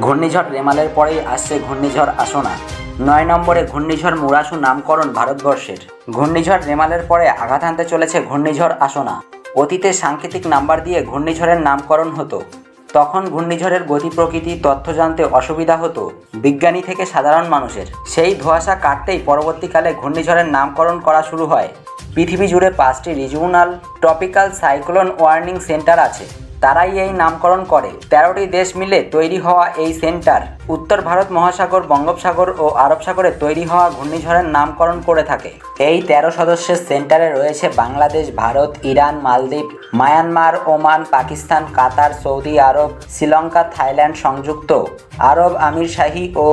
ঘূর্ণিঝড় রেমালের পরেই আসছে ঘূর্ণিঝড় আসনা। ৯ নম্বরে ঘূর্ণিঝড় মুরাসু নামকরণ ভারতবর্ষের। ঘূর্ণিঝড় রেমালের পরে আঘাত হানতে চলেছে ঘূর্ণিঝড় আসনা। অতীতে সাংকেতিক নাম্বার দিয়ে ঘূর্ণিঝড়ের নামকরণ হতো। তখন ঘূর্ণিঝড়ের গতি প্রকৃতি তথ্য জানতে অসুবিধা হতো বিজ্ঞানী থেকে সাধারণ মানুষের। সেই ধোঁয়াশা কাটতেই পরবর্তীকালে ঘূর্ণিঝড়ের নামকরণ করা শুরু হয়। পৃথিবী জুড়ে 5টি regional tropical cyclone warning centre আছে, তারাই এই নামকরণ করে। 13টি দেশ মিলে তৈরি হওয়া এই সেন্টার উত্তর ভারত মহাসাগর, বঙ্গোপসাগর ও আরব সাগরে তৈরি হওয়া ঘূর্ণিঝড়ের নামকরণ করে থাকে। এই 13 সদস্যের সেন্টারে রয়েছে বাংলাদেশ, ভারত, ইরান, মালদ্বীপ, মায়ানমার, ওমান, পাকিস্তান, কাতার, সৌদি আরব, শ্রীলঙ্কা, থাইল্যান্ড, সংযুক্ত আরব আমিরশাহী ও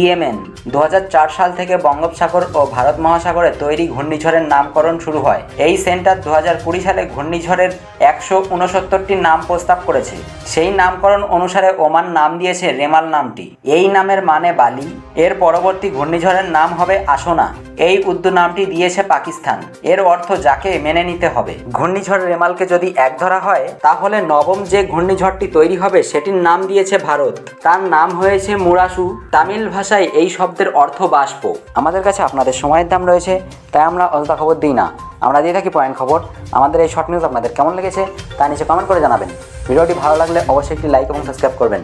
ইয়েমেন। 2004 সাল থেকে বঙ্গোপসাগর ও ভারত মহাসাগরে তৈরি ঘূর্ণিঝড়ের নামকরণ শুরু হয়। এই সেন্টার 2020 সালে ঘূর্ণিঝড়ের 169টি নাম প্রস্তাব করেছে। সেই নামকরণ অনুসারে ওমান নাম দিয়েছে রেমাল নামটি। এই নামের মানে বালি। এর পরবর্তী ঘূর্ণিঝড়ের নাম হবে আসনা। এই উর্দু নামটি দিয়েছে পাকিস্তান। এর অর্থ যাকে মেনে নিতে হবে। ঘূর্ণিঝড় রেমালকে যদি এক ধরা হয়, তাহলে নবম যে ঘূর্ণিঝড়টি তৈরি হবে সেটির নাম দিয়েছে ভারত। তার নাম হয়েছে মুরাসু। তামিল ভাষায় এই শব্দের অর্থ বাষ্প। আমাদের কাছে আপনাদের সময়ের দাম রয়েছে, তাই আমরা অযথা খবর দিই না, আমরা দিয়ে থাকি পয়েন্ট খবর। আমাদের এই শর্ট নিউজ আপনাদের কেমন লেগেছে তা নিচে কমেন্ট করে জানাবেন। ভিডিওটি ভালো লাগলে অবশ্যই একটি লাইক এবং সাবস্ক্রাইব করবেন।